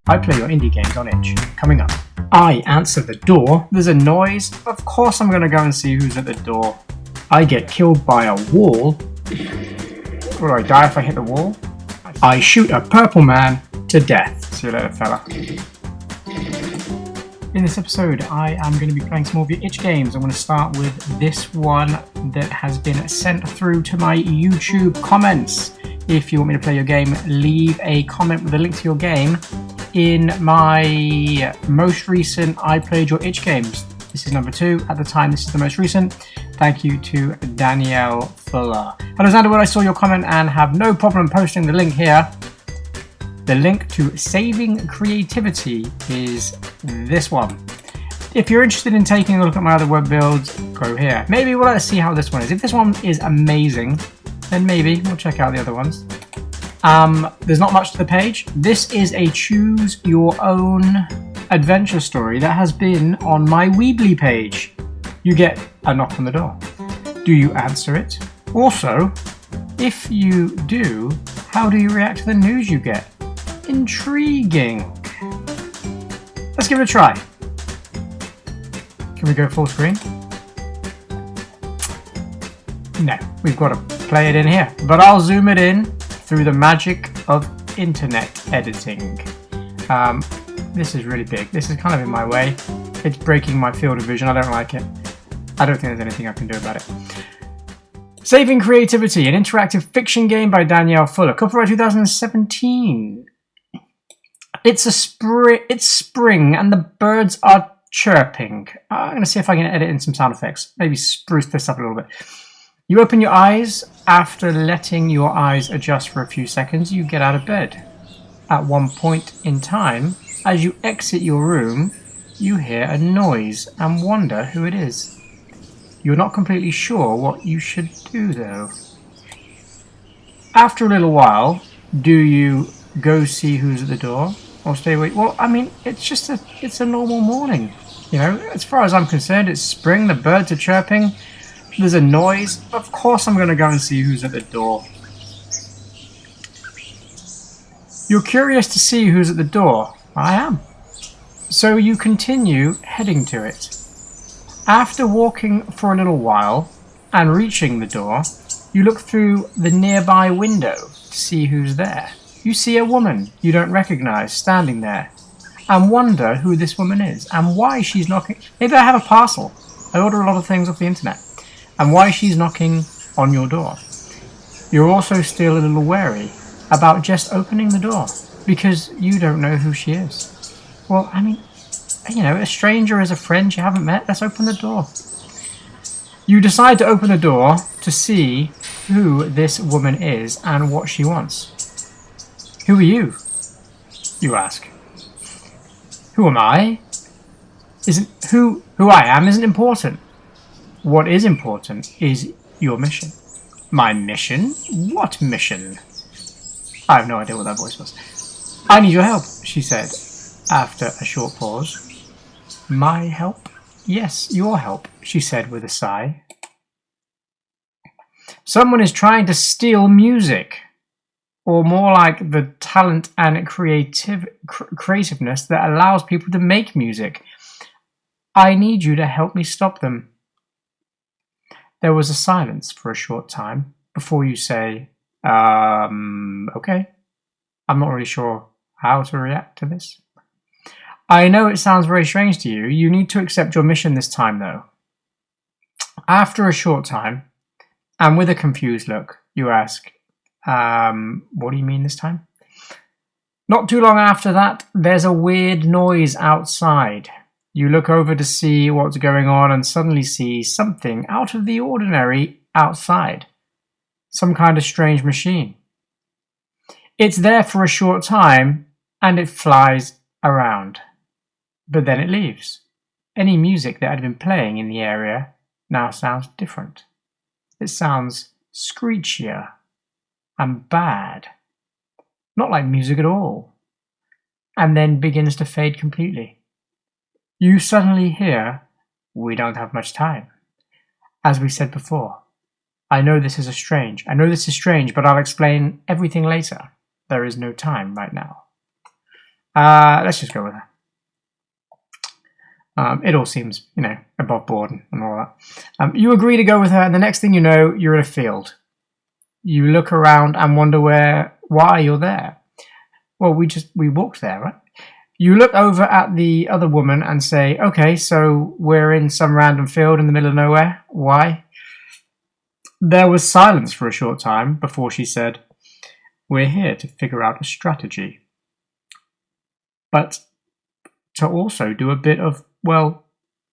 I play your indie games on itch. Coming up. I answer the door. There's a noise. Of course I'm going to go and see who's at the door. I get killed by a wall. Will I die if I hit the wall? I shoot a purple man to death. See you later, fella. In this episode, I am going to be playing some more of your itch games. I'm going to start with this one that has been sent through to my YouTube comments. If you want me to play your game, leave a comment with a link to your game in my most recent I Played Your Itch games. This is number 2. At the time, this is the most recent. Thank you to Danielle Fuller. Hello, Xanderwood. I saw your comment and have no problem posting the link here. The link to Saving Creativity is this one. If you're interested in taking a look at my other web builds, go here. Maybe we'll let's see how this one is. If this one is amazing, then maybe we'll check out the other ones. There's not much to the page. This is a choose your own adventure story that has been on my Weebly page. You get a knock on the door. Do you answer it? Also, if you do, how do you react to the news you get? Intriguing. Let's give it a try. Can we go full screen? No, we've got to play it in here. But I'll zoom it in through the magic of internet editing. This is really big. This is kind of in my way. It's breaking my field of vision. I don't like it. I don't think there's anything I can do about it. Saving Creativity, an interactive fiction game by Danielle Fuller. Copyright 2017. It's spring and the birds are chirping. I'm going to see if I can edit in some sound effects. Maybe spruce this up a little bit. You open your eyes. After letting your eyes adjust for a few seconds, you get out of bed. At one point in time, as you exit your room, you hear a noise and wonder who it is. You're not completely sure what you should do, though. After a little while, do you go see who's at the door? Or stay awake? Well, I mean, it's a normal morning. You know, as far as I'm concerned, it's spring, the birds are chirping, there's a noise. Of course I'm going to go and see who's at the door. You're curious to see who's at the door. I am. So you continue heading to it. After walking for a little while and reaching the door, you look through the nearby window to see who's there. You see a woman you don't recognize standing there and wonder who this woman is and why she's knocking. Maybe I have a parcel. I order a lot of things off the internet. And why she's knocking on your door. You're also still a little wary about just opening the door because you don't know who she is. Well, I mean, you know, a stranger is a friend you haven't met. Let's open the door. You decide to open the door to see who this woman is and what she wants. Who are you? You ask. Who am I? Who I am isn't important. What is important is your mission. My mission? What mission? I have no idea what that voice was. I need your help, she said, after a short pause. My help? Yes, your help, she said with a sigh. Someone is trying to steal music, or more like the talent and creativeness that allows people to make music. I need you to help me stop them. There was a silence for a short time before you say, okay. I'm not really sure how to react to this. I know it sounds very strange to you. You need to accept your mission this time, though. After a short time, and with a confused look, you ask, what do you mean this time? Not too long after that, there's a weird noise outside. You look over to see what's going on and suddenly see something out of the ordinary outside. Some kind of strange machine. It's there for a short time and it flies around. But then it leaves. Any music that had been playing in the area now sounds different. It sounds screechier and bad. Not like music at all. And then begins to fade completely. You suddenly hear, "We don't have much time." As we said before, I know this is strange, but I'll explain everything later. There is no time right now. Let's just go with her. It all seems, above board and all that. You agree to go with her, and the next thing you know, you're in a field. You look around and wonder why you're there. Well, we walked there, right? You look over at the other woman and say, okay, so we're in some random field in the middle of nowhere. Why? There was silence for a short time before she said, we're here to figure out a strategy. But to also do a bit of,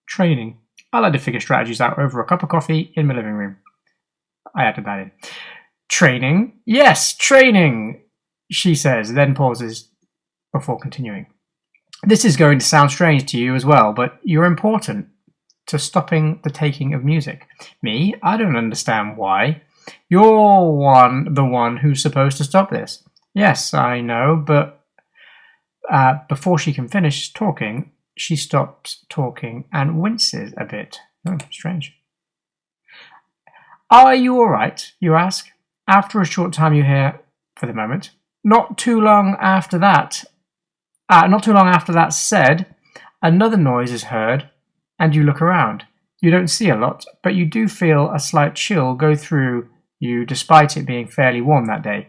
training. I like to figure strategies out over a cup of coffee in my living room. I added that in. Training? Yes, training, she says, then pauses before continuing. This is going to sound strange to you as well, but you're important to stopping the taking of music. Me? I don't understand why. You're the one who's supposed to stop this. Yes, I know, but before she can finish talking, she stops talking and winces a bit. Oh, strange. Are you all right? You ask. After a short time you hear, for the moment. Not too long after that said, another noise is heard, and you look around. You don't see a lot, but you do feel a slight chill go through you despite it being fairly warm that day.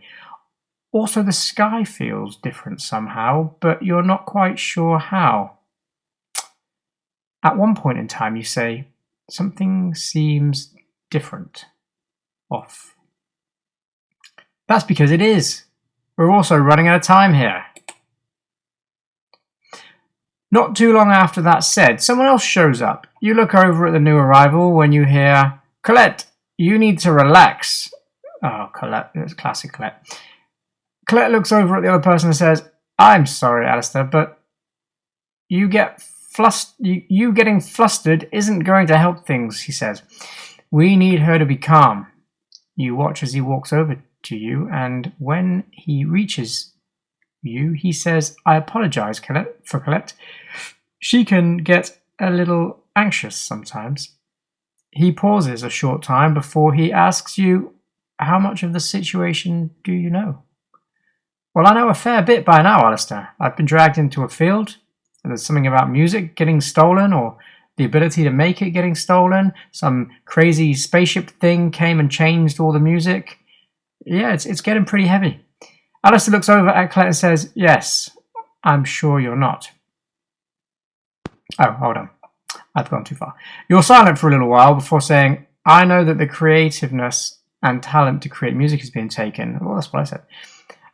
Also, the sky feels different somehow, but you're not quite sure how. At one point in time, you say, something seems different. Off. That's because it is. We're also running out of time here. Not too long after that said, someone else shows up. You look over at the new arrival when you hear, Colette, you need to relax. Oh, Colette, it's classic Colette. Colette looks over at the other person and says, I'm sorry, Alistair, but you getting flustered isn't going to help things, he says. We need her to be calm. You watch as he walks over to you, and when he reaches you, he says, I apologize, Colette. She can get a little anxious sometimes. He pauses a short time before he asks you, how much of the situation do you know? Well, I know a fair bit by now, Alistair. I've been dragged into a field. There's something about music getting stolen, or the ability to make it getting stolen. Some crazy spaceship thing came and changed all the music. Yeah, it's getting pretty heavy. Alistair looks over at Colette and says, yes, I'm sure you're not. Oh, hold on. I've gone too far. You're silent for a little while before saying, I know that the creativeness and talent to create music has been taken. Well, that's what I said.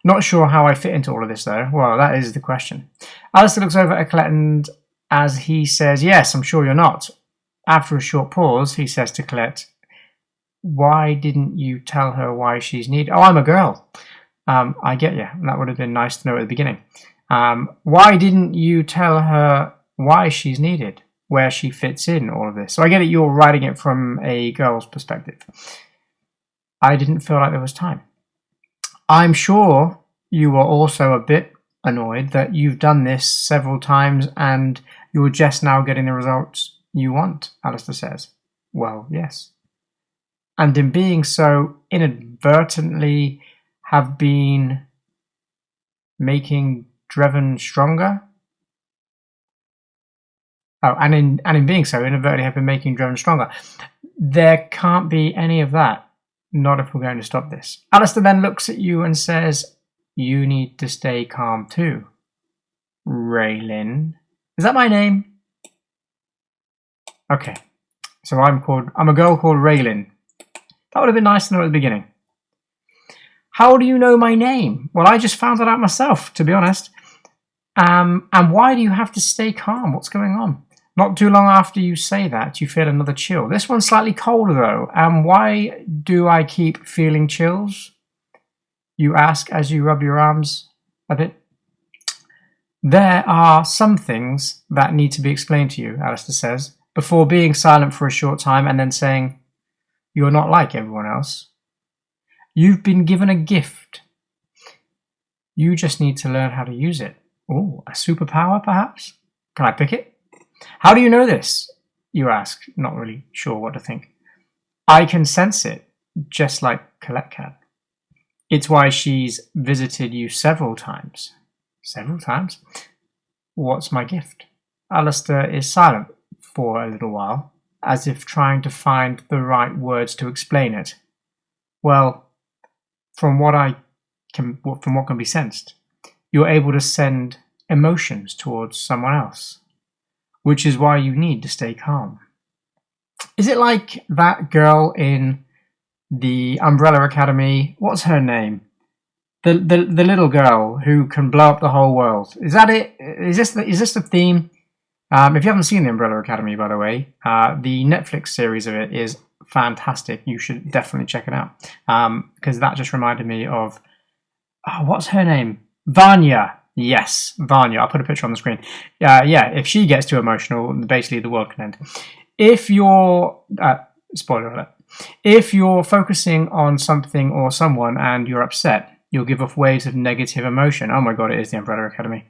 Not sure how I fit into all of this, though. Well, that is the question. Alistair looks over at Colette and as he says, yes, I'm sure you're not. After a short pause, he says to Colette, why didn't you tell her why she's needed? Oh, I'm a girl. I get you. That would have been nice to know at the beginning. Why didn't you tell her why she's needed, where she fits in all of this? So I get it, you're writing it from a girl's perspective. I didn't feel like there was time. I'm sure you were also a bit annoyed that you've done this several times and you're just now getting the results you want, Alistair says. Well, yes. And in being so, inadvertently have been making Dreven stronger? Oh, and in being so, inadvertently have been making Dreven stronger. There can't be any of that. Not if we're going to stop this. Alistair then looks at you and says, you need to stay calm too. Raylin. Is that my name? Okay. So I'm a girl called Raylin. That would have been nice to know at the beginning. How do you know my name? Well, I just found it out myself, to be honest. And why do you have to stay calm? What's going on? Not too long after you say that, you feel another chill. This one's slightly colder, though. And why do I keep feeling chills? You ask as you rub your arms a bit. There are some things that need to be explained to you, Alistair says, before being silent for a short time and then saying, you're not like everyone else. You've been given a gift. You just need to learn how to use it. Oh, a superpower, perhaps? Can I pick it? How do you know this? You ask, not really sure what to think. I can sense it, just like Colette can. It's why she's visited you several times. Several times? What's my gift? Alistair is silent for a little while, as if trying to find the right words to explain it. Well, from what can be sensed, you're able to send emotions towards someone else, which is why you need to stay calm. Is it like that girl in the Umbrella Academy? What's her name? The little girl who can blow up the whole world. Is that it? Is this the theme? If you haven't seen the Umbrella Academy, by the way, the Netflix series of it is fantastic. You should definitely check it out, because that just reminded me of what's her name? Vanya. Yes, Vanya. I'll put a picture on the screen. Yeah, if she gets too emotional, basically the world can end. If you're spoiler alert, if you're focusing on something or someone and you're upset, you'll give off waves of negative emotion. Oh my god, it is the Umbrella Academy.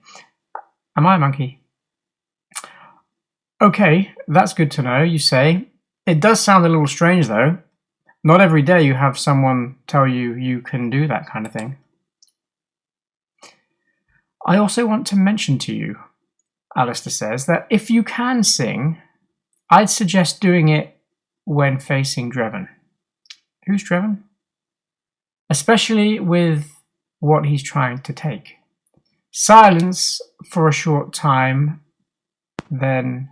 Am I a monkey? Okay, that's good to know, you say. It does sound a little strange though. Not every day you have someone tell you you can do that kind of thing. I also want to mention to you, Alistair says, that if you can sing, I'd suggest doing it when facing Dreven. Who's Dreven? Especially with what he's trying to take. Silence for a short time, then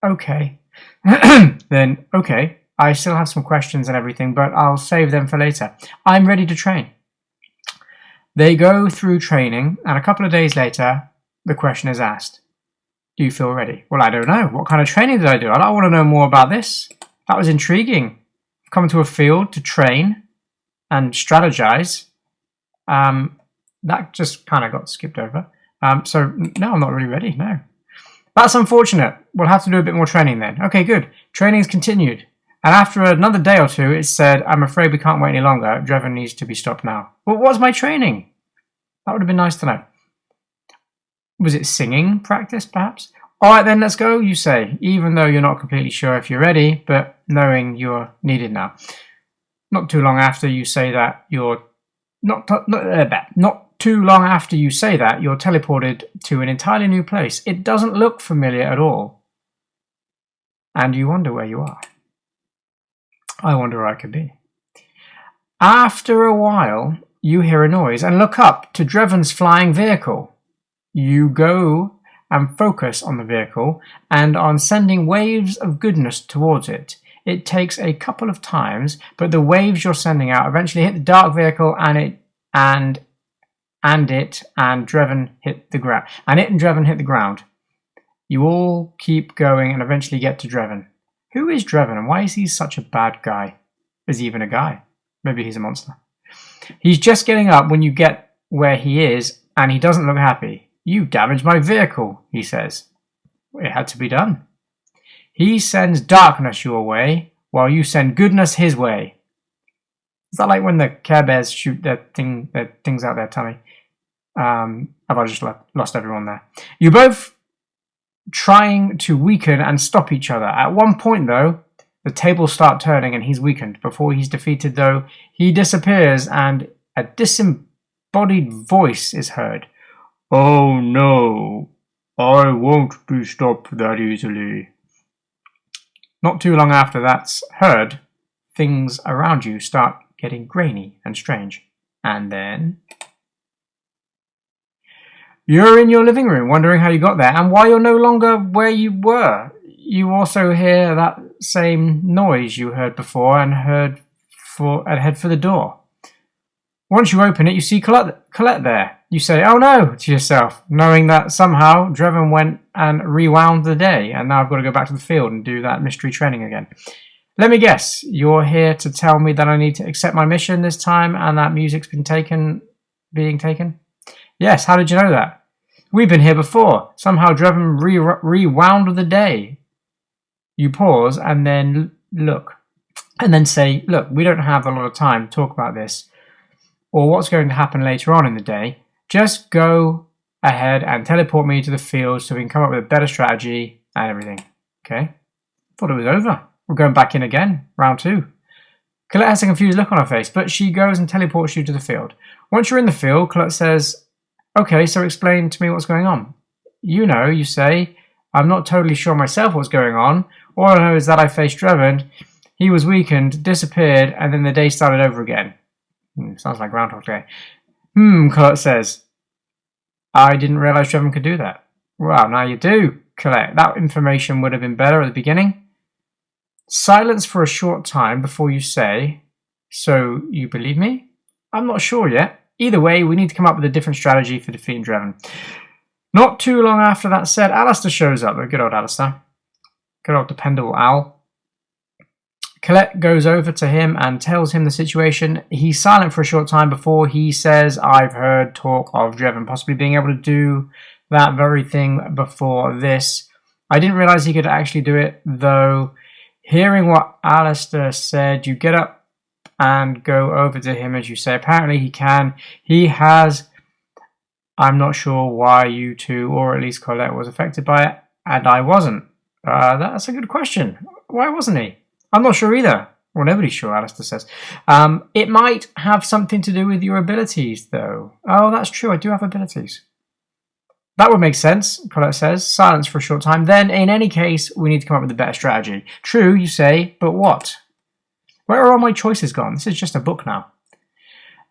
okay. Then okay. I still have some questions and everything, but I'll save them for later. I'm ready to train. They go through training, and a couple of days later, the question is asked. Do you feel ready? Well, I don't know. What kind of training did I do? I want to know more about this. That was intriguing. Come to a field to train and strategize. That just kind of got skipped over. So, no, I'm not really ready, no. That's unfortunate. We'll have to do a bit more training then. Okay, good. Training's continued. And after another day or two, it said, I'm afraid we can't wait any longer. Dreven needs to be stopped now. Well, what was my training? That would have been nice to know. Was it singing practice, perhaps? All right, then, let's go, you say, even though you're not completely sure if you're ready, but knowing you're needed now. Not too long after you say that, you're teleported to an entirely new place. It doesn't look familiar at all. And you wonder where you are. I wonder where I could be. After a while, you hear a noise and look up to Dreven's flying vehicle. You go and focus on the vehicle and on sending waves of goodness towards it. It takes a couple of times, but the waves you're sending out eventually hit the dark vehicle and Dreven hit the ground. And it and Dreven hit the ground. You all keep going and eventually get to Dreven. Who is Dreven and why is he such a bad guy? Is he even a guy? Maybe he's a monster. He's just getting up when you get where he is and he doesn't look happy. You damaged my vehicle, he says. It had to be done. He sends darkness your way while you send goodness his way. Is that like when the Care Bears shoot their things out their tummy? Have I just lost everyone there? You're both trying to weaken and stop each other. At one point, though, the tables start turning and he's weakened. Before he's defeated, though, he disappears and a disembodied voice is heard. Oh no, I won't be stopped that easily. Not too long after that's heard, things around you start getting grainy and strange. And then you're in your living room wondering how you got there and why you're no longer where you were. You also hear that same noise you heard before and head for the door. Once you open it, you see Colette there. You say, oh no, to yourself, knowing that somehow Dreven went and rewound the day and now I've got to go back to the field and do that mystery training again. Let me guess, you're here to tell me that I need to accept my mission this time and that music's been being taken? Yes, how did you know that? We've been here before. Somehow Dreven rewound the day. You pause and then look. And then say, look, we don't have a lot of time to talk about this or what's going to happen later on in the day. Just go ahead and teleport me to the field so we can come up with a better strategy and everything. Okay? Thought it was over. We're going back in again. Round 2. Colette has a confused look on her face, but she goes and teleports you to the field. Once you're in the field, Colette says, okay, so explain to me what's going on. You know, you say. I'm not totally sure myself what's going on. All I know is that I faced Drevin. He was weakened, disappeared, and then the day started over again. Sounds like Groundhog Day. Colette says. I didn't realise Drevin could do that. Well, now you do, Colette. That information would have been better at the beginning. Silence for a short time before you say, so you believe me? I'm not sure yet. Either way, we need to come up with a different strategy for defeating Drevin. Not too long after that said, Alistair shows up. Good old Alistair. Good old dependable Al. Colette goes over to him and tells him the situation. He's silent for a short time before he says, I've heard talk of Drevin possibly being able to do that very thing before this. I didn't realise he could actually do it, though. Hearing what Alistair said, you get up and go over to him, as you say. Apparently he can. He has. I'm not sure why you two, or at least Colette, was affected by it, and I wasn't. That's a good question. Why wasn't he? I'm not sure either. Well, nobody's sure, Alistair says. It might have something to do with your abilities, though. Oh, that's true. I do have abilities. That would make sense, Colette says. Silence for a short time. Then, in any case, we need to come up with a better strategy. True, you say, but what? Where are all my choices gone? This is just a book now.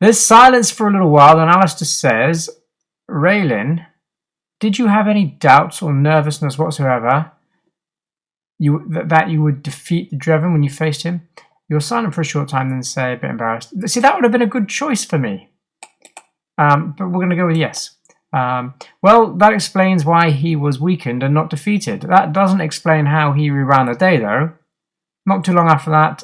There's silence for a little while, then Alistair says, Raylin, did you have any doubts or nervousness whatsoever that you would defeat the Drevin when you faced him? You're silent for a short time, then say, a bit embarrassed. See, that would have been a good choice for me. But we're going to go with yes. Well, that explains why he was weakened and not defeated. That doesn't explain how he reran the day, though. Not too long after that,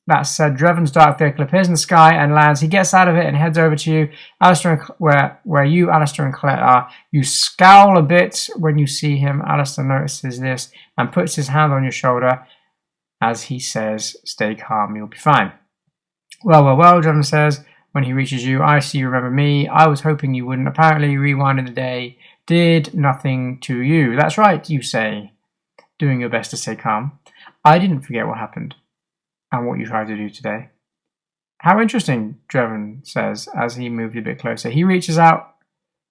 that said, Drevin's dark vehicle appears in the sky and lands. He gets out of it and heads over to you, Alistair, where you, Alistair, and Colette are. You scowl a bit when you see him. Alistair notices this and puts his hand on your shoulder as he says, stay calm, you'll be fine. Well, Drevin says, when he reaches you, I see you remember me. I was hoping you wouldn't. Apparently, rewinding the day did nothing to you. That's right, you say, doing your best to stay calm. I didn't forget what happened and what you tried to do today. How interesting, Drevin says as he moved a bit closer. He reaches out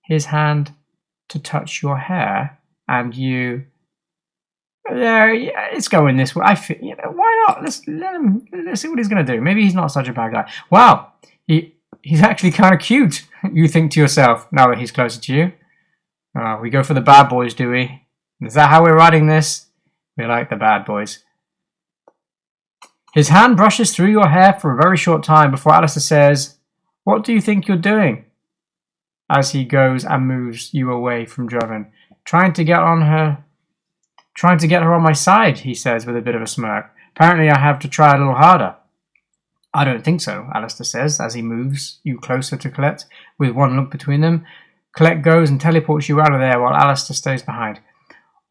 his hand to touch your hair, and you... Yeah, it's going this way. I feel, why not? Let's see what he's going to do. Maybe he's not such a bad guy. Wow, he's actually kind of cute, you think to yourself, now that he's closer to you. We go for the bad boys, do we? Is that how we're writing this? We like the bad boys. His hand brushes through your hair for a very short time before Alistair says, what do you think you're doing? As he goes and moves you away from Drevin. Trying to get her on my side, he says with a bit of a smirk. Apparently I have to try a little harder. I don't think so, Alistair says as he moves you closer to Colette with one look between them. Colette goes and teleports you out of there while Alistair stays behind.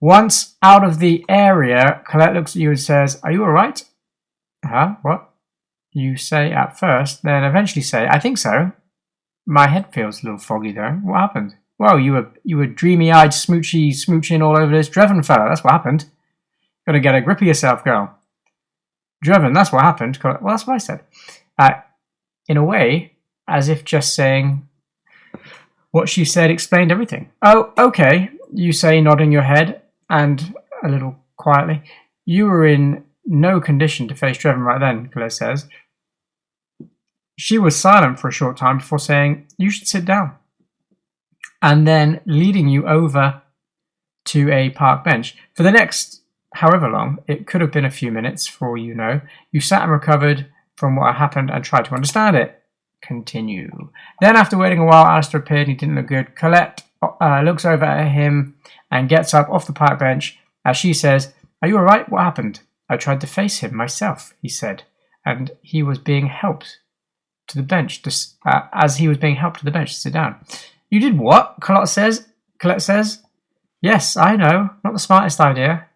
Once out of the area, Colette looks at you and says, are you alright? Huh? What? You say at first, then eventually say, I think so. My head feels a little foggy though. What happened? Well, you were dreamy-eyed, smooching all over this Drevin fella. That's what happened. Gotta get a grip of yourself, girl. Drevin, that's what happened. Well, that's what I said. In a way, as if just saying what she said explained everything. Oh, okay, you say, nodding your head, and a little quietly. You were in no condition to face Drevin right then, Colette says. She was silent for a short time before saying, you should sit down. And then leading you over to a park bench. For the next however long, it could have been a few minutes for all you know, you sat and recovered from what had happened and tried to understand it. Continue. Then after waiting a while, Alistair appeared and he didn't look good. Colette looks over at him and gets up off the park bench as she says, are you alright? What happened? I tried to face him myself, he said, and he was being helped to the bench as he was being helped to the bench to sit down. You did what? Colette says. Yes, I know. Not the smartest idea.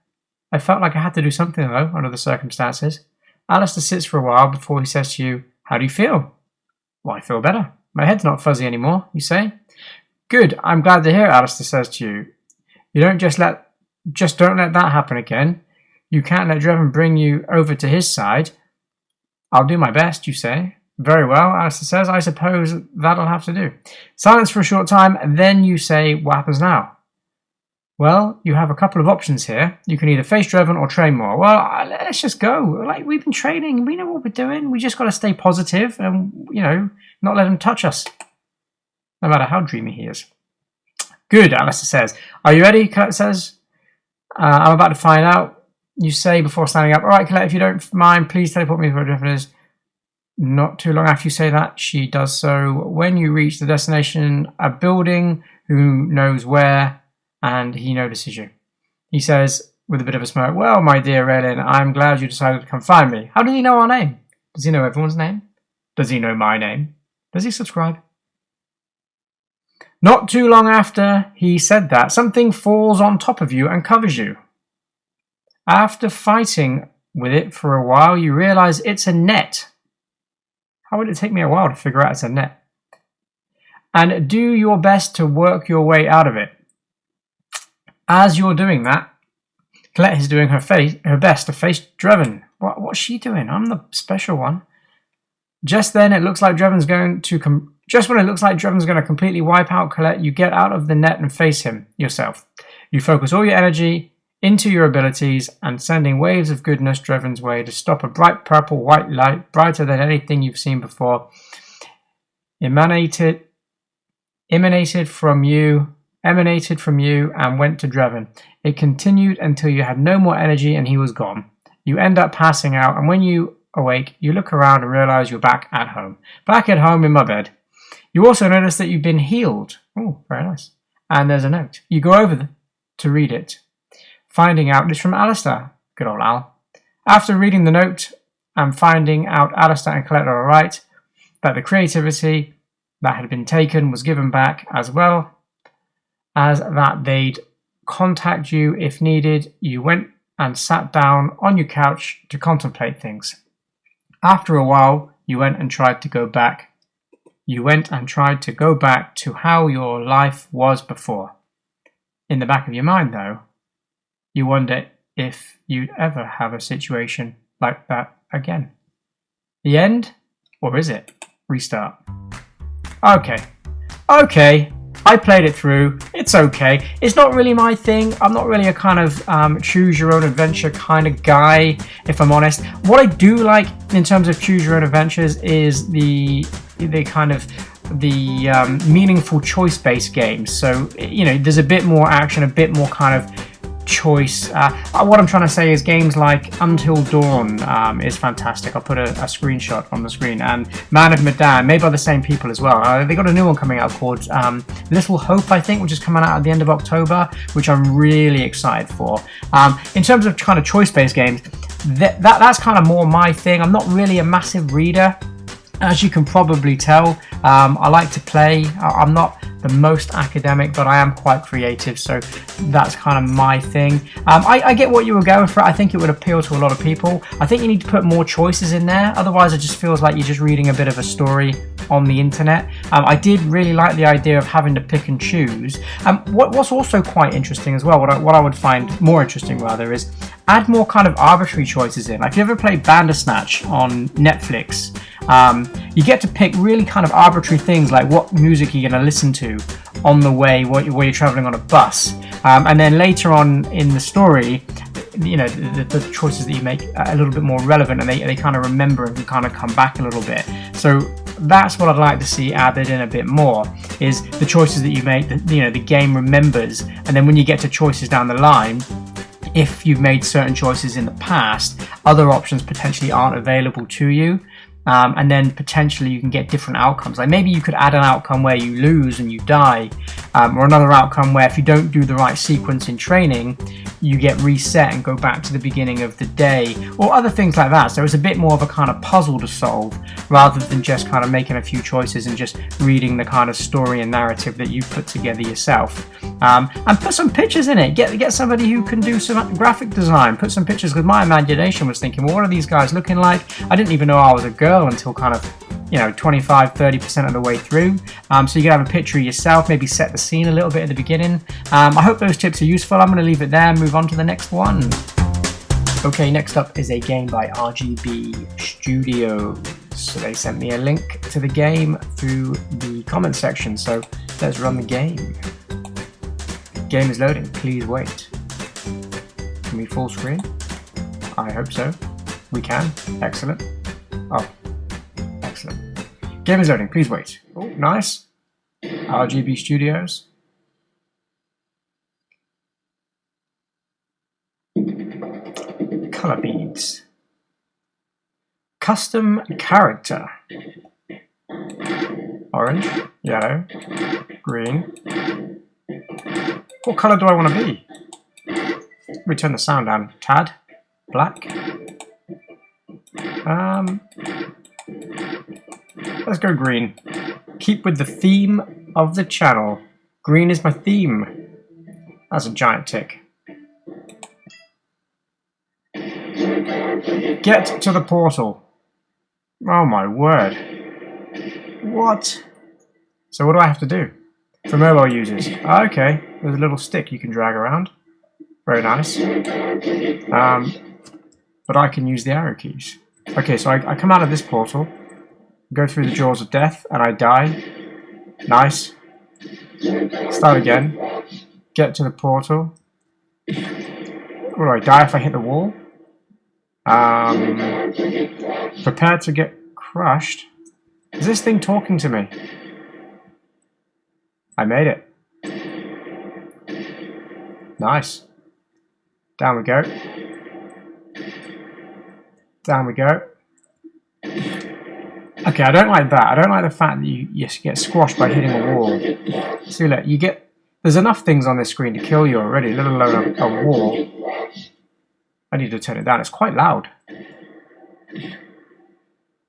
I felt like I had to do something, though, under the circumstances. Alistair sits for a while before he says to you, how do you feel? Well, I feel better. My head's not fuzzy anymore, you say. Good, I'm glad to hear it, Alistair says to you. You don't just don't let that happen again. You can't let Drevin bring you over to his side. I'll do my best, you say. Very well, Alistair says. I suppose that'll have to do. Silence for a short time, and then you say, what happens now? Well, you have a couple of options here. You can either face Dreven or train more. Well, let's just go. Like, we've been training. We know what we're doing. We just got to stay positive and, you know, not let him touch us. No matter how dreamy he is. Good, Alistair says. Are you ready? Colette says. I'm about to find out. You say before standing up. All right, Colette, if you don't mind, please teleport me where Dreven is. Not too long after you say that, she does so. When you reach the destination, a building, who knows where, and he notices you. He says, with a bit of a smirk, well, my dear Raylan, I'm glad you decided to come find me. How does he know our name? Does he know everyone's name? Does he know my name? Does he subscribe? Not too long after he said that, something falls on top of you and covers you. After fighting with it for a while, you realize it's a net. How would it take me a while to figure out it's a net? And do your best to work your way out of it. As you're doing that, Colette is doing her best to face Dreven. What's she doing? I'm the special one. Just then, it looks like Dreven's going to just when it looks like Dreven's going to completely wipe out Colette, you get out of the net and face him yourself. You focus all your energy into your abilities and sending waves of goodness Dreven's way to stop a bright purple white light, brighter than anything you've seen before, emanated from you and went to Dreven. It continued until you had no more energy and he was gone. You end up passing out, and when you awake, you look around and realize you're back at home. Back at home in my bed. You also notice that you've been healed. Oh, very nice. And there's a note. You go over to read it, finding out it's from Alistair. Good old Al. After reading the note and finding out Alistair and Colette are alright, that the creativity that had been taken was given back, as well as that they'd contact you if needed, you went and sat down on your couch to contemplate things. After a while, you went and tried to go back to how your life was before. In the back of your mind, though, you wonder if you'd ever have a situation like that again. The end? Or is it? Restart. Okay. I played it through. It's okay. It's not really my thing. I'm not really a kind of choose your own adventure kind of guy, if I'm honest. What I do like in terms of choose your own adventures is the kind of meaningful choice-based games. So, you know, there's a bit more action, a bit more kind of choice. What I'm trying to say is games like Until Dawn is fantastic. I'll put a screenshot on the screen. And Man of Medan, made by the same people as well. They got a new one coming out called Little Hope, I think, which is coming out at the end of October, which I'm really excited for. In terms of kind of choice-based games, that's kind of more my thing. I'm not really a massive reader, as you can probably tell. I like to play. I'm not the most academic, but I am quite creative, so that's kind of my thing. I get what you were going for. I think it would appeal to a lot of people. I think you need to put more choices in there, otherwise it just feels like you're just reading a bit of a story on the internet. I did really like the idea of having to pick and choose. What's also quite interesting as well, what I would find more interesting rather, is add more kind of arbitrary choices in. Like, if you ever played Bandersnatch on Netflix, you get to pick really kind of arbitrary things, like what music you're going to listen to on the way while you're traveling on a bus, and then later on in the story, you know, the choices that you make are a little bit more relevant, and they kind of remember and can kind of come back a little bit. So that's what I'd like to see added in a bit more, is the choices that you make, the game remembers, and then when you get to choices down the line, if you've made certain choices in the past, other options potentially aren't available to you. And then potentially you can get different outcomes. Like, maybe you could add an outcome where you lose and you die, or another outcome where if you don't do the right sequence in training, you get reset and go back to the beginning of the day, or other things like that. So it's a bit more of a kind of puzzle to solve, rather than just kind of making a few choices and just reading the kind of story and narrative that you put together yourself. And put some pictures in it. Get somebody who can do some graphic design. Put some pictures, because my imagination was thinking, well, what are these guys looking like? I didn't even know I was a girl until kind of 25-30% of the way through. So you can have a picture of yourself, maybe set the scene a little bit at the beginning. I hope those tips are useful. I'm going to leave it there and move on to the next one. Okay, next up is a game by RGB Studios. So they sent me a link to the game through the comment section, so let's run the game. Game is loading. Please wait. Can we full screen? I hope so. We can. Excellent. Oh, excellent. Game is loading. Please wait. Oh, nice. RGB Studios. Color beads. Custom character. Orange, yellow, green. What color do I want to be? Let me turn the sound down. Tad, black. Let's go green. Keep with the theme of the channel. Green is my theme. That's a giant tick. Get to the portal. Oh my word. What? So what do I have to do? For mobile users. Okay, there's a little stick you can drag around. Very nice. But I can use the arrow keys. Okay, so I come out of this portal, go through the jaws of death, and I die. Nice. Start again. Get to the portal. What do I die if I hit the wall? Prepare to get crushed. Is this thing talking to me? I made it. Nice. Down we go. Down we go. Okay, I don't like that. I don't like the fact that you get squashed by hitting a wall. See, look, there's enough things on this screen to kill you already, let alone a wall. I need to turn it down. It's quite loud.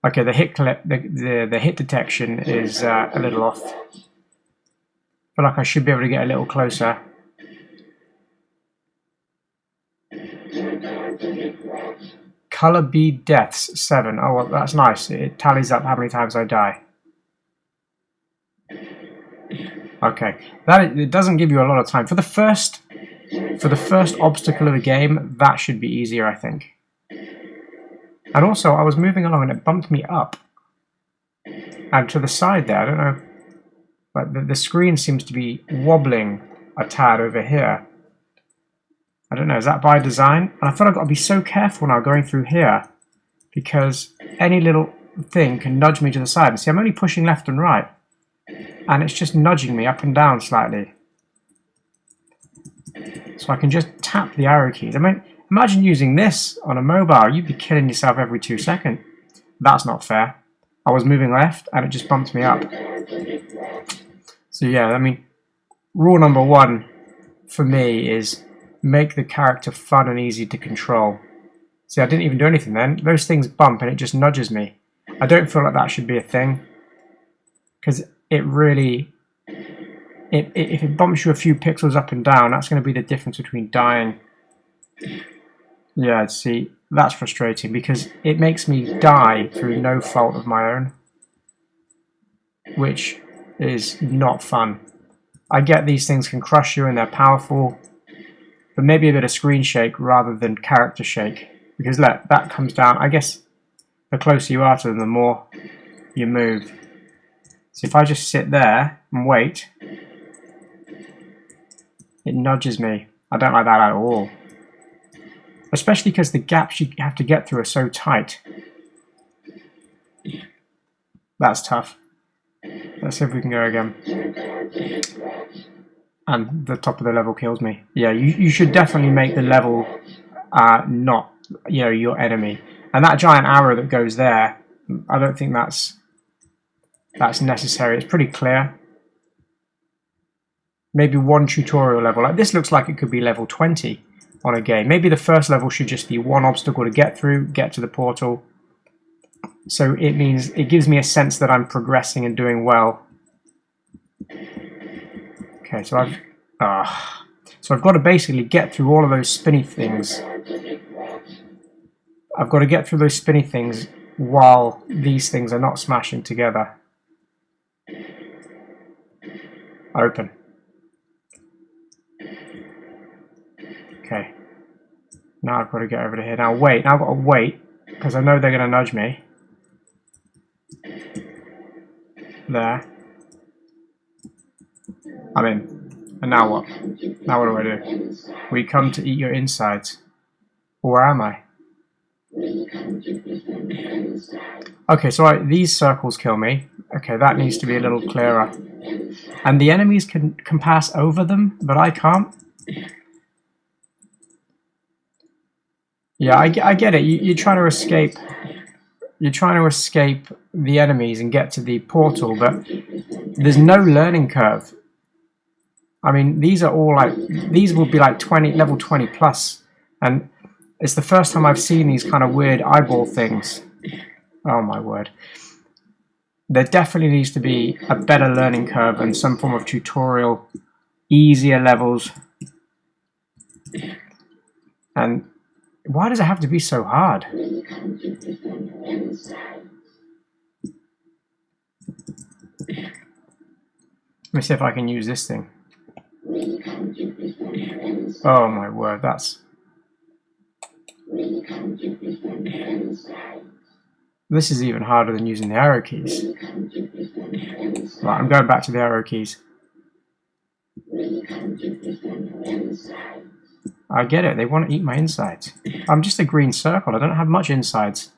Okay, the hit the hit detection is a little off. I feel like I should be able to get a little closer. Color bead deaths 7. Oh, well, that's nice. It tallies up how many times I die. Okay, it doesn't give you a lot of time for the first obstacle of the game. That should be easier, I think. And also, I was moving along and it bumped me up and to the side there. I don't know, but the screen seems to be wobbling a tad over here. I don't know, is that by design? And I thought I've got to be so careful now going through here because any little thing can nudge me to the side. And see, I'm only pushing left and right and it's just nudging me up and down slightly. So I can just tap the arrow keys. I mean, imagine using this on a mobile. You'd be killing yourself every 2 seconds. That's not fair. I was moving left and it just bumped me up. So yeah, I mean, rule number 1 for me is make the character fun and easy to control. See, I didn't even do anything then. Those things bump and it just nudges me. I don't feel like that should be a thing. Because it really... if it bumps you a few pixels up and down, that's going to be the difference between dying. Yeah, see, that's frustrating because it makes me die through no fault of my own. Which is not fun. I get these things can crush you and they're powerful. But maybe a bit of screen shake rather than character shake. Because look, that comes down. I guess the closer you are to them, the more you move. So if I just sit there and wait, it nudges me. I don't like that at all. Especially because the gaps you have to get through are so tight. That's tough. Let's see if we can go again. And the top of the level kills me. Yeah, you should definitely make the level not, your enemy. And that giant arrow that goes there, I don't think that's necessary. It's pretty clear. Maybe one tutorial level. Like this looks like it could be level 20 on a game. Maybe the first level should just be one obstacle to get through, get to the portal. So it means it gives me a sense that I'm progressing and doing well. Okay, so I've got to basically get through all of those spinny things. I've got to get through those spinny things while these things are not smashing together. Open. Okay. Now I've got to get over to here. Now wait. Now I've got to wait because I know they're going to nudge me. There. I'm in. And now what? Now what do I do? We come to eat your insides. Or am I? Okay, so these circles kill me. Okay, that needs to be a little clearer. And the enemies can pass over them, but I can't. Yeah, I get it. You're trying to escape. You're trying to escape the enemies and get to the portal, but there's no learning curve. I mean, these are all like, these will be like level 20 plus, and it's the first time I've seen these kind of weird eyeball things. Oh my word. There definitely needs to be a better learning curve and some form of tutorial, easier levels. And why does it have to be so hard? Let me see if I can use this thing. Oh my word, that's... This is even harder than using the arrow keys. Right, I'm going back to the arrow keys. I get it, they want to eat my insides. I'm just a green circle, I don't have much insides.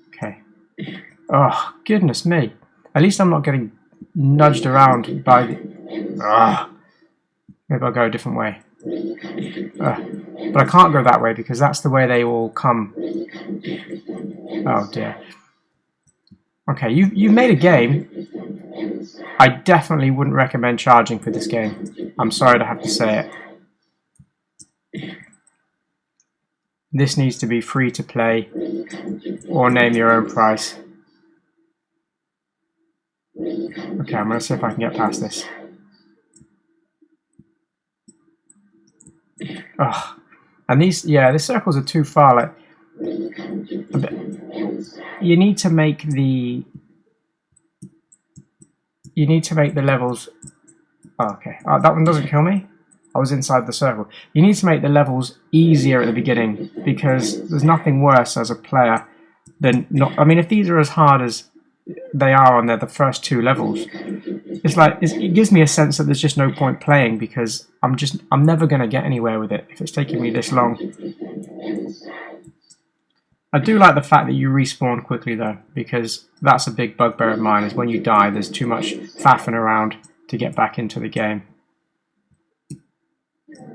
Okay. Oh, goodness me. At least I'm not getting nudged around by the... Maybe I'll go a different way. But I can't go that way because that's the way they all come. Oh dear. Okay, you've made a game. I definitely wouldn't recommend charging for this game. I'm sorry to have to say it. This needs to be free to play or name your own price. Okay, I'm going to see if I can get past this. Ugh. And these, yeah, the circles are too far. Like, you need to make the levels. Oh, okay, that one doesn't kill me. I was inside the circle. You need to make the levels easier at the beginning because there's nothing worse as a player than not. I mean, if these are as hard as they are on the first two levels, it's like it gives me a sense that there's just no point playing because I'm never going to get anywhere with it if it's taking me this long. I do like the fact that you respawn quickly though, because that's a big bugbear of mine, is when you die there's too much faffing around to get back into the game.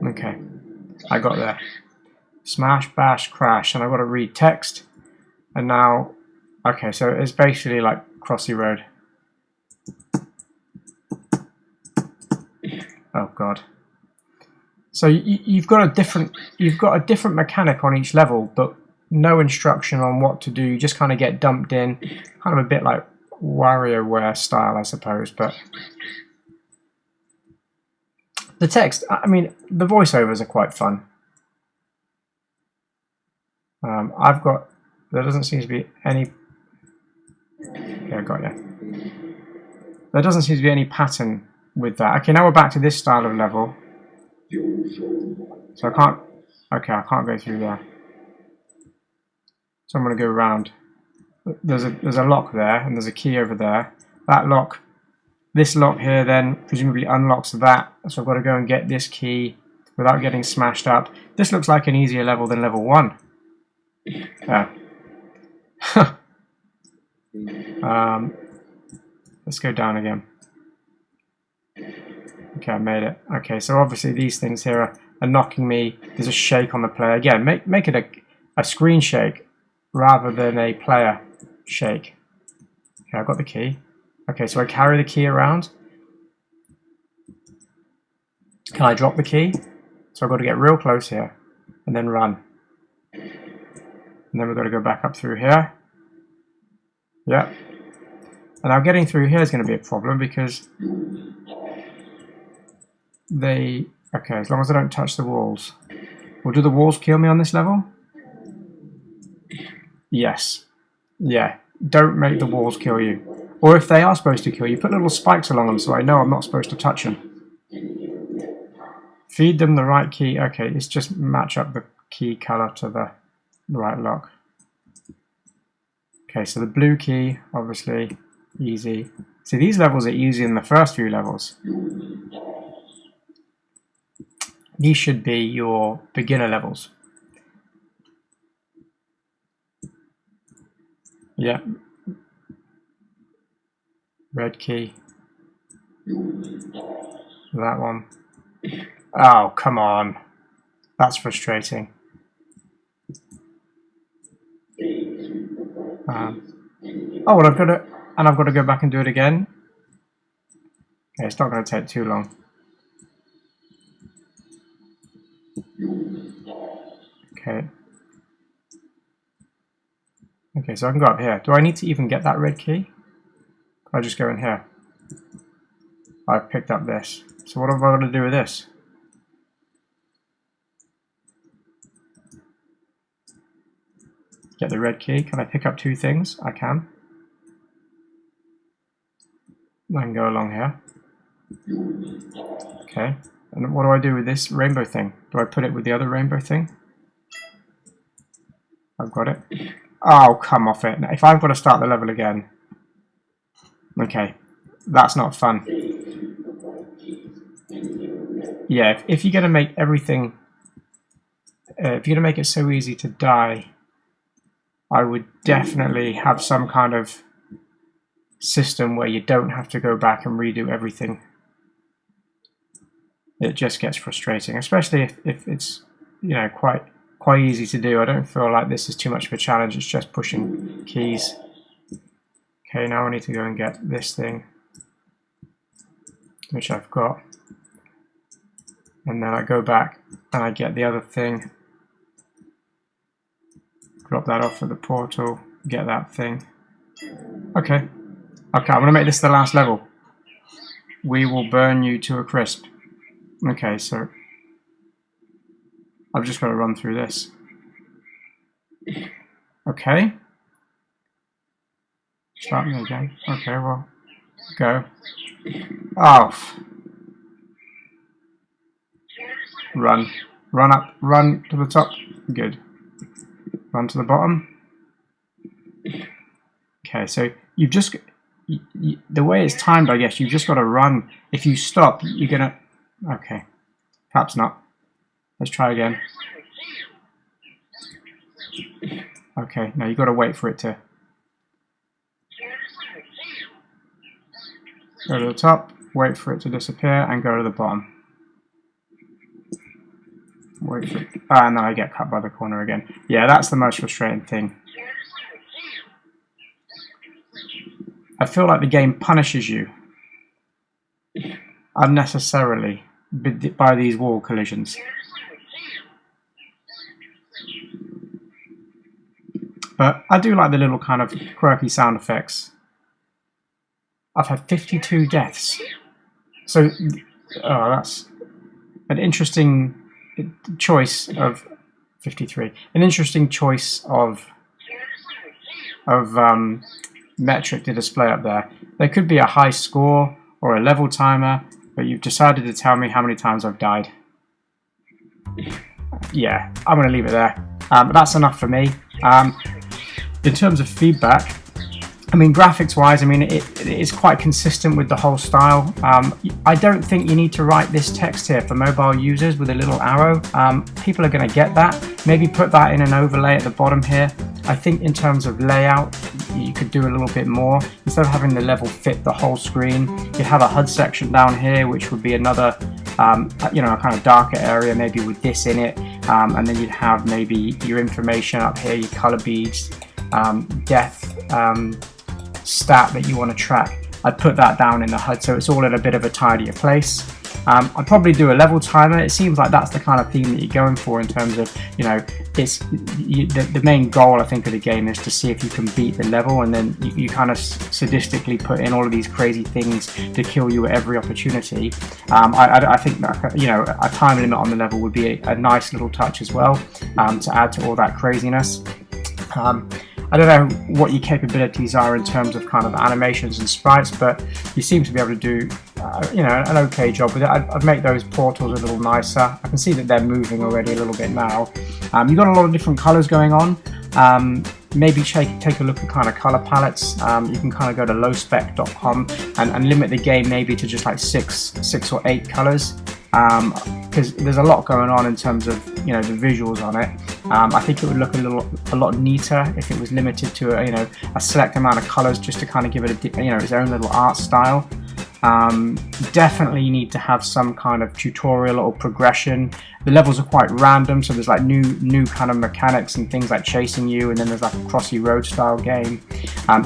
Okay, I got there. Smash, bash, crash, and I've got to read text. And now, okay, so it's basically like Crossy Road. Oh god. So you've got a different mechanic on each level, but no instruction on what to do. You just kind of get dumped in, kind of a bit like WarioWare style, I suppose. But the text, I mean, the voiceovers are quite fun. There doesn't seem to be any. Yeah, I got you. There doesn't seem to be any pattern with that. Okay, now we're back to this style of level. So I can't. Okay, I can't go through there. So I'm going to go around. There's a lock there, and there's a key over there. That lock, this lock here, then presumably unlocks that. So I've got to go and get this key without getting smashed up. This looks like an easier level than level 1. Let's go down again. Okay, I made it. Okay, so obviously these things here are knocking me. There's a shake on the player. Again, make it a screen shake rather than a player shake. Okay, I've got the key. Okay, so I carry the key around. Can I drop the key? So I've got to get real close here and then run. And then we've got to go back up through here. Yeah. And now getting through here is going to be a problem because okay, as long as I don't touch the walls. Well, do the walls kill me on this level? Yes. Yeah. Don't make the walls kill you. Or if they are supposed to kill you, put little spikes along them so I know I'm not supposed to touch them. Feed them the right key. Okay, it's just match up the key color to the right lock. Okay, so the blue key, obviously, easy. See, these levels are easy in the first few levels. These should be your beginner levels. Yeah. Red key. That one. Oh, come on. That's frustrating. Oh, well, I've got to go back and do it again. Okay, it's not going to take too long. Okay. Okay, so I can go up here. Do I need to even get that red key? Can I just go in here? I've picked up this. So what have I got to do with this? Get the red key. Can I pick up two things? I can. I can go along here. Okay. And what do I do with this rainbow thing? Do I put it with the other rainbow thing? I've got it. Oh, come off it. If I've got to start the level again. Okay. That's not fun. Yeah, if you're going to make everything... if you're going to make it so easy to die, I would definitely have some kind of system where you don't have to go back and redo everything. It just gets frustrating, especially if it's, you know, quite easy to do. I don't feel like this is too much of a challenge. It's just pushing keys. Okay, now I need to go and get this thing, which I've got, and then I go back and I get the other thing, drop that off at the portal, get that thing. Okay, I'm going to make this the last level. We will burn you to a crisp. Okay, so I've just got to run through this. Okay. Start me again. Okay, well, go. Oh. Run. Run up. Run to the top. Good. Run to the bottom. Okay, so you've just... the way it's timed, I guess, you've just got to run. If you stop, you're going to... Okay. Perhaps not. Let's try again. Okay, now you've got to wait for it to go to the top, wait for it to disappear, and go to the bottom. Wait for it. Ah, no, I get cut by the corner again. Yeah, that's the most frustrating thing. I feel like the game punishes you unnecessarily by these wall collisions. But I do like the little kind of quirky sound effects. I've had 52 deaths. So, oh, that's an interesting choice of 53. An interesting choice of metric to display up there. There could be a high score or a level timer, but you've decided to tell me how many times I've died. Yeah, I'm going to leave it there. But that's enough for me. In terms of feedback, I mean, graphics-wise, I mean, it is quite consistent with the whole style. I don't think you need to write this text here for mobile users with a little arrow. People are going to get that. Maybe put that in an overlay at the bottom here. I think in terms of layout, you could do a little bit more. Instead of having the level fit the whole screen, you'd have a HUD section down here, which would be another, you know, a kind of darker area, maybe with this in it. And then you'd have maybe your information up here, your color beads, death, stat that you want to track. I'd put that down in the HUD so it's all in a bit of a tidier place. I'd probably do a level timer. It seems like that's the kind of theme that you're going for in terms of, you know, it's the main goal, I think, of the game is to see if you can beat the level, and then you kind of sadistically put in all of these crazy things to kill you at every opportunity. I think that, you know, a time limit on the level would be a nice little touch as well, to add to all that craziness. I don't know what your capabilities are in terms of kind of animations and sprites, but you seem to be able to do, you know, an okay job with it. I'd make those portals a little nicer. I can see that they're moving already a little bit now. You've got a lot of different colours going on. maybe take a look at kind of color palettes. You can kind of go to lowspec.com and limit the game maybe to just like six or 8 colors, because there's a lot going on in terms of the visuals on it. I think it would look a lot neater if it was limited to a select amount of colors, just to kind of give it its own little art style. Definitely you need to have some kind of tutorial or progression. The levels are quite random, so there's like new kind of mechanics and things like chasing you, and then there's like a crossy road style game.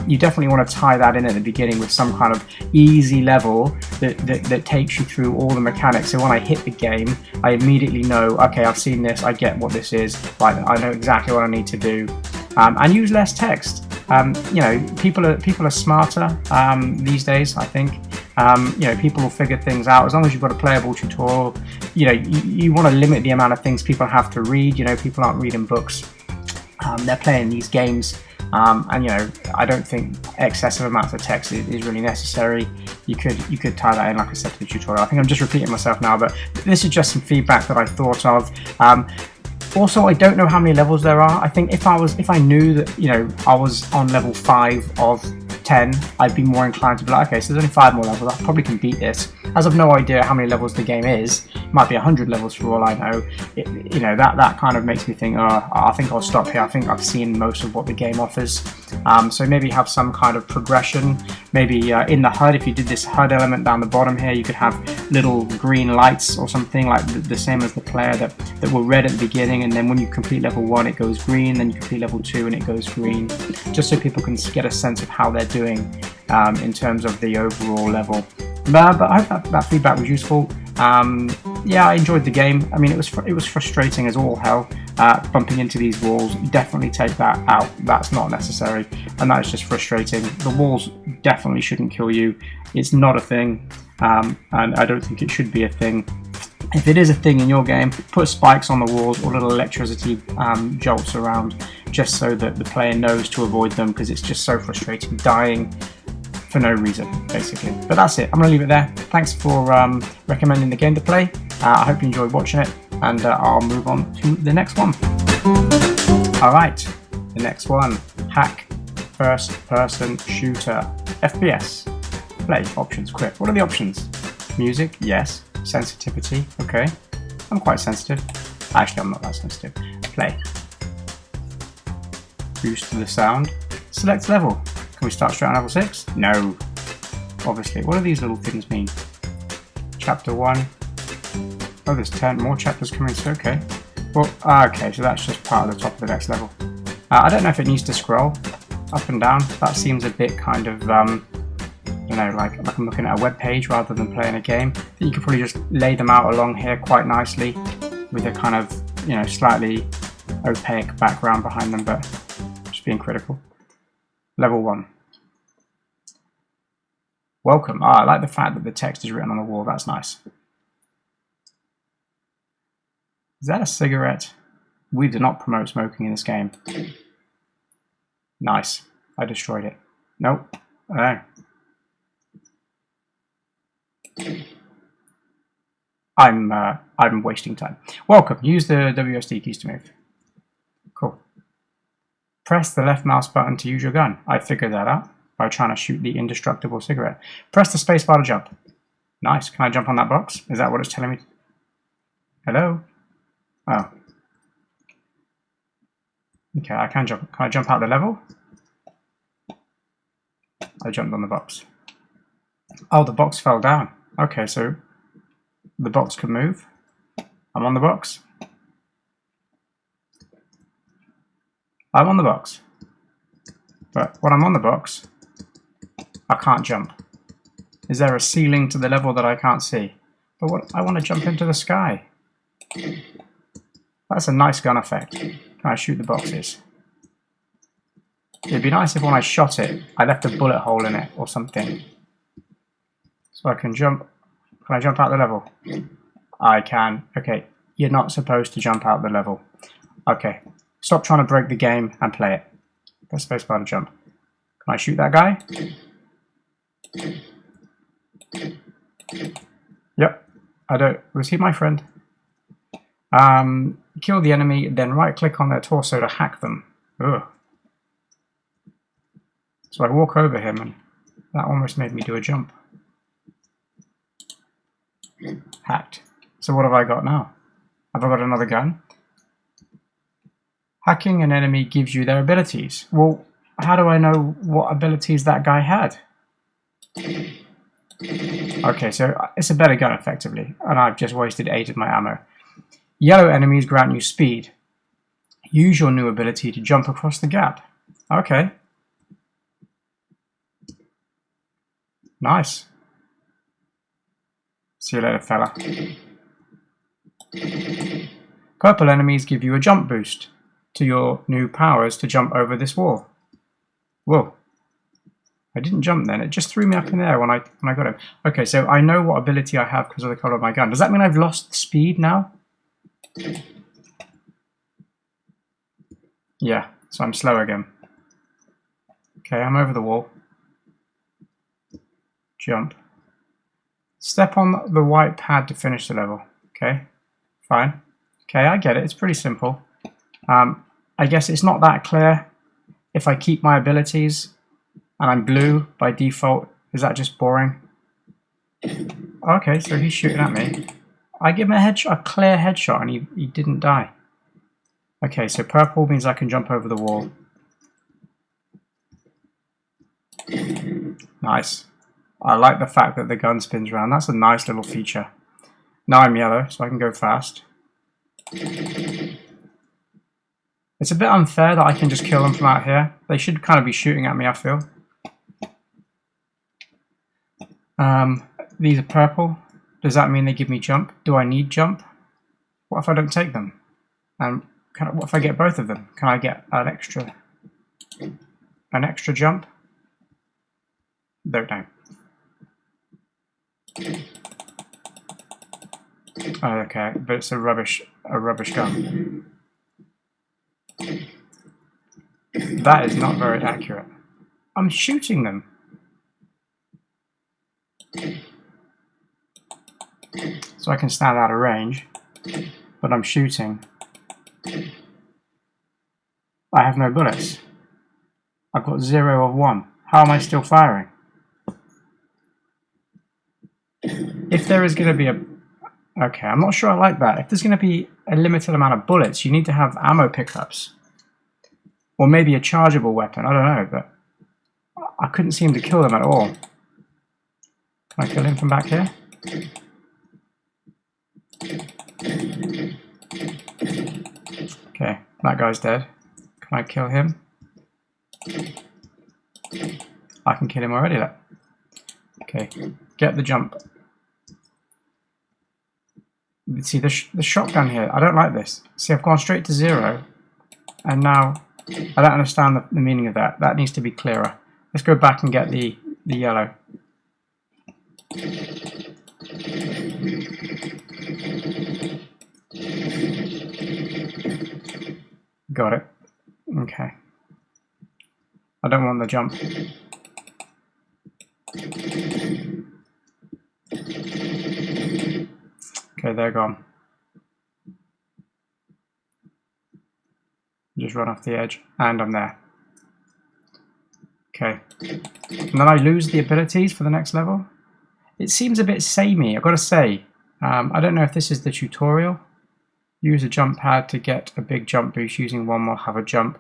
You definitely want to tie that in at the beginning with some kind of easy level that takes you through all the mechanics, so when I hit the game I immediately know, okay, I've seen this, I get what this is, right, I know exactly what I need to do. And use less text. People are smarter these days, I think. People will figure things out as long as you've got a playable tutorial. You want to limit the amount of things people have to read. People aren't reading books. They're playing these games, and I don't think excessive amounts of text is really necessary. You could tie that in, like I said, to the tutorial. I think I'm just repeating myself now, but this is just some feedback that I thought of. Also, I don't know how many levels there are. I think if I knew that I was on level 5 of 10, I'd be more inclined to be like, okay, so there's only 5 more levels, I probably can beat this. As I've no idea how many levels the game is, it might be 100 levels for all I know. That kind of makes me think, oh, I think I'll stop here. I think I've seen most of what the game offers. So maybe have some kind of progression. Maybe in the HUD, if you did this HUD element down the bottom here, you could have little green lights or something like the same as the player that were red at the beginning, and then when you complete level 1 it goes green, then you complete level 2 and it goes green, just so people can get a sense of how they're doing in terms of the overall level. But I hope that feedback was useful. Yeah, I enjoyed the game. I mean, it was frustrating as all hell, bumping into these walls. Definitely take that out. That's not necessary, and that is just frustrating. The walls definitely shouldn't kill you. It's not a thing, and I don't think it should be a thing. If it is a thing in your game, put spikes on the walls or little electricity jolts around, just so that the player knows to avoid them, because it's just so frustrating dying for no reason, basically. But that's it. I'm going to leave it there. Thanks for recommending the game to play. I hope you enjoyed watching it, and I'll move on to the next one. Alright, the next one. Hack, first person shooter, FPS. Play, options, quick. What are the options? Music, yes. Sensitivity, okay. I'm quite sensitive. Actually, I'm not that sensitive. Play. Boost to the sound. Select level. Can we start straight on level 6? No. Obviously. What do these little things mean? Chapter 1. Oh, there's 10 more chapters coming, so okay. Well, okay, so that's just part of the top of the next level. I don't know if it needs to scroll up and down. That seems a bit kind of, like I'm looking at a web page rather than playing a game. You could probably just lay them out along here quite nicely with a kind of, slightly opaque background behind them, but just being critical. Level 1. Welcome. I like the fact that the text is written on the wall. That's nice. Is that a cigarette? We do not promote smoking in this game. Nice. I destroyed it. Nope. Oh. I'm wasting time. Welcome. Use the WSD keys to move. Cool. Press the left mouse button to use your gun. I figured that out by trying to shoot the indestructible cigarette. Press the space bar to jump. Nice. Can I jump on that box? Is that what it's telling me? Hello? Oh. Okay, I can jump. Can I jump out the level? I jumped on the box. Oh, the box fell down. Okay, so the box can move. I'm on the box. I'm on the box. But when I'm on the box, I can't jump. Is there a ceiling to the level that I can't see? But what, I want to jump into the sky. That's a nice gun effect. Can I shoot the boxes? It'd be nice if when I shot it, I left a bullet hole in it or something. So I can jump. Can I jump out the level? I can. Okay, you're not supposed to jump out the level. Okay, stop trying to break the game and play it. Press spacebar to jump. Can I shoot that guy? Yep. I don't. Was he my friend? Kill the enemy, then right click on their torso to hack them. Ugh. So I walk over him and that almost made me do a jump. Hacked. So what have I got now? Have I got another gun? Hacking an enemy gives you their abilities. Well, how do I know what abilities that guy had? Okay, so it's a better gun effectively, and I've just wasted 8 of my ammo. Yellow enemies grant you speed. Use your new ability to jump across the gap. Okay. Nice. See you later, fella. Purple enemies give you a jump boost to your new powers to jump over this wall. Whoa. I didn't jump then. It just threw me up in the air when I got him. Okay, so I know what ability I have because of the colour of my gun. Does that mean I've lost speed now? Yeah, so I'm slow again. Okay, I'm over the wall. Jump. Step on the white pad to finish the level. Okay, fine. Okay, I get it. It's pretty simple. I guess it's not that clear if I keep my abilities and I'm blue by default. Is that just boring? Okay, so he's shooting at me. I give him a clear headshot and he didn't die. Okay, so purple means I can jump over the wall. Nice. I like the fact that the gun spins around. That's a nice little feature. Now I'm yellow, so I can go fast. It's a bit unfair that I can just kill them from out here. They should kind of be shooting at me, I feel. These are purple. Does that mean they give me jump? Do I need jump? What if I don't take them? And what if I get both of them? Can I get an extra jump? Don't know. Oh, okay, but it's a rubbish gun. That is not very accurate. I'm shooting them. So I can stand out of range, but I'm shooting. I have no bullets. I've got 0 of 1. How am I still firing? If there is going to be a... Okay, I'm not sure I like that. If there's going to be a limited amount of bullets, you need to have ammo pickups. Or maybe a chargeable weapon, I don't know, but I couldn't seem to kill them at all. Can I kill him from back here? Okay, that guy's dead. Can I kill him? I can kill him already, look. Okay, get the jump. See, the shotgun here, I don't like this. See, I've gone straight to 0, and now I don't understand the meaning of that. That needs to be clearer. Let's go back and get the yellow. Got it. Okay. I don't want the jump. Okay, they're gone. Just run off the edge, and I'm there. Okay. And then I lose the abilities for the next level. It seems a bit samey, I've got to say. I don't know if this is the tutorial. Use a jump pad to get a big jump boost. Using one will have a jump.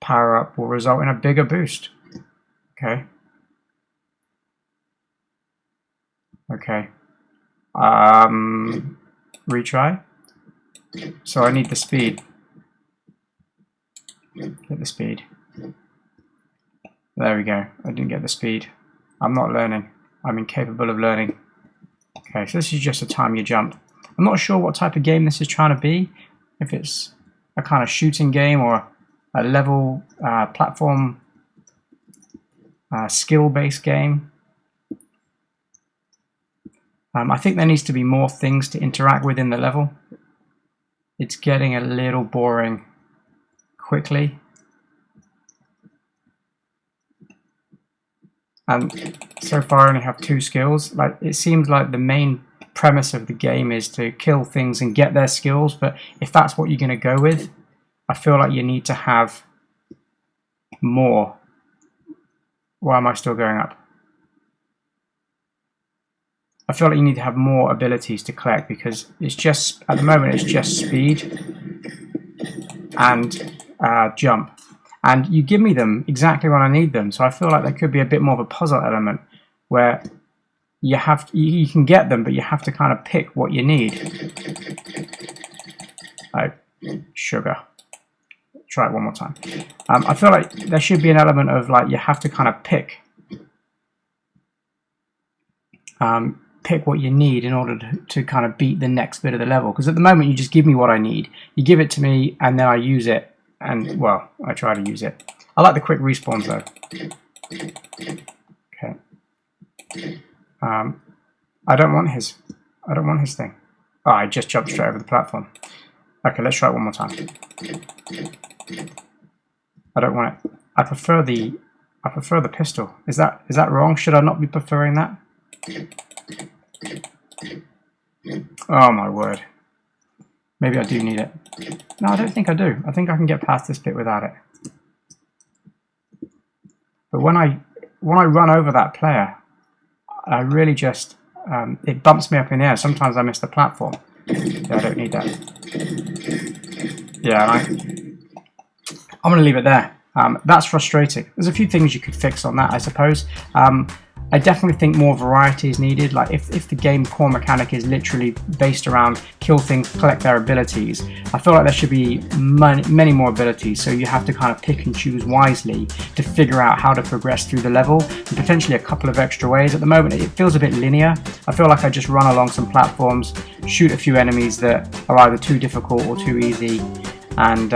Power up will result in a bigger boost. Okay. Okay. Retry. So I need the speed. Get the speed. There we go. I didn't get the speed. I'm not learning. I'm incapable of learning. Okay, so this is just a time you jump. I'm not sure what type of game this is trying to be. If it's a kind of shooting game or a level platform skill-based game. I think there needs to be more things to interact with in the level. It's getting a little boring quickly. And so far I only have 2 skills. Like, it seems like the main premise of the game is to kill things and get their skills, but if that's what you're going to go with, I feel like you need to have more Why am I still going up? I feel like you need to have more abilities to collect, because it's just, at the moment, it's just speed and jump. And you give me them exactly when I need them, so I feel like there could be a bit more of a puzzle element where you can get them, but you have to kind of pick what you need. Like sugar. Try it one more time. I feel like there should be an element of like you have to kind of pick what you need in order to kind of beat the next bit of the level. Because at the moment you just give me what I need. You give it to me and then I use it. And, well, I try to use it. I like the quick respawns, though. Okay. I don't want his thing. Oh, I just jumped straight over the platform. Okay, let's try it one more time. I don't want it. I prefer the pistol. Is that wrong? Should I not be preferring that? Oh my word. Maybe I do need it. No, I don't think I do. I think I can get past this bit without it. But when I run over that player, I really just it bumps me up in the air. Sometimes I miss the platform. Yeah, I don't need that. Yeah, I'm going to leave it there. That's frustrating. There's a few things you could fix on that, I suppose. I definitely think more variety is needed. Like if the game core mechanic is literally based around kill things, collect their abilities, I feel like there should be many more abilities, so you have to kind of pick and choose wisely to figure out how to progress through the level, and potentially a couple of extra ways. At the moment it feels a bit linear. I feel like I just run along some platforms, shoot a few enemies that are either too difficult or too easy, and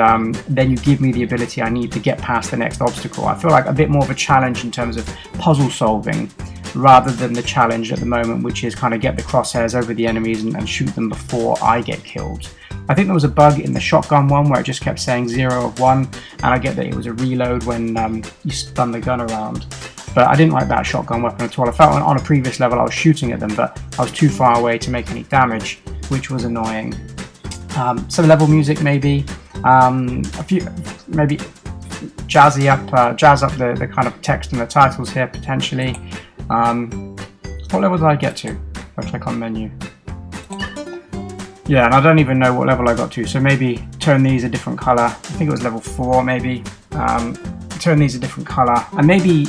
then you give me the ability I need to get past the next obstacle. I feel like a bit more of a challenge in terms of puzzle solving, rather than the challenge at the moment, which is kind of get the crosshairs over the enemies and shoot them before I get killed. I think there was a bug in the shotgun one where it just kept saying 0 of 1, and I get that it was a reload when you spun the gun around. But I didn't like that shotgun weapon at all. I felt on a previous level I was shooting at them, but I was too far away to make any damage, which was annoying. Some level music maybe, a few, maybe jazz up the kind of text and the titles here potentially. What level did I get to? If I click on menu. Yeah, and I don't even know what level I got to, so maybe turn these a different colour. I think it was level 4 maybe. Turn these a different colour, and maybe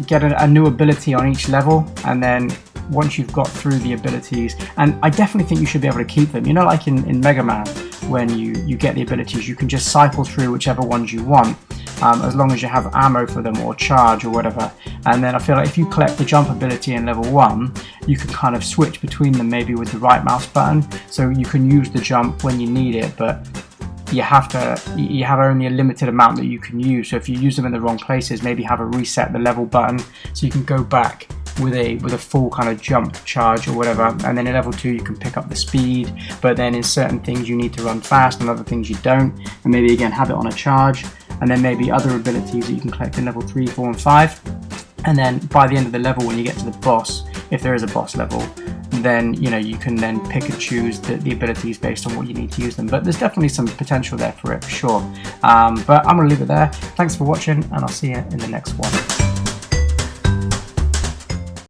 get a new ability on each level, and then once you've got through the abilities, and I definitely think you should be able to keep them. You know, like in Mega Man, when you get the abilities, you can just cycle through whichever ones you want, as long as you have ammo for them or charge or whatever. And then I feel like if you collect the jump ability in level 1, you can kind of switch between them maybe with the right mouse button, so you can use the jump when you need it, but you have only a limited amount that you can use. So if you use them in the wrong places, maybe have a reset the level button so you can go back with a full kind of jump charge or whatever. And then in level 2 you can pick up the speed, but then in certain things you need to run fast and other things you don't, and maybe again have it on a charge. And then maybe other abilities that you can collect in level 3, 4 and 5. And then by the end of the level, when you get to the boss, if there is a boss level, then you can then pick and choose the abilities based on what you need to use them. But there's definitely some potential there for it, for sure. But I'm going to leave it there. Thanks for watching, and I'll see you in the next one.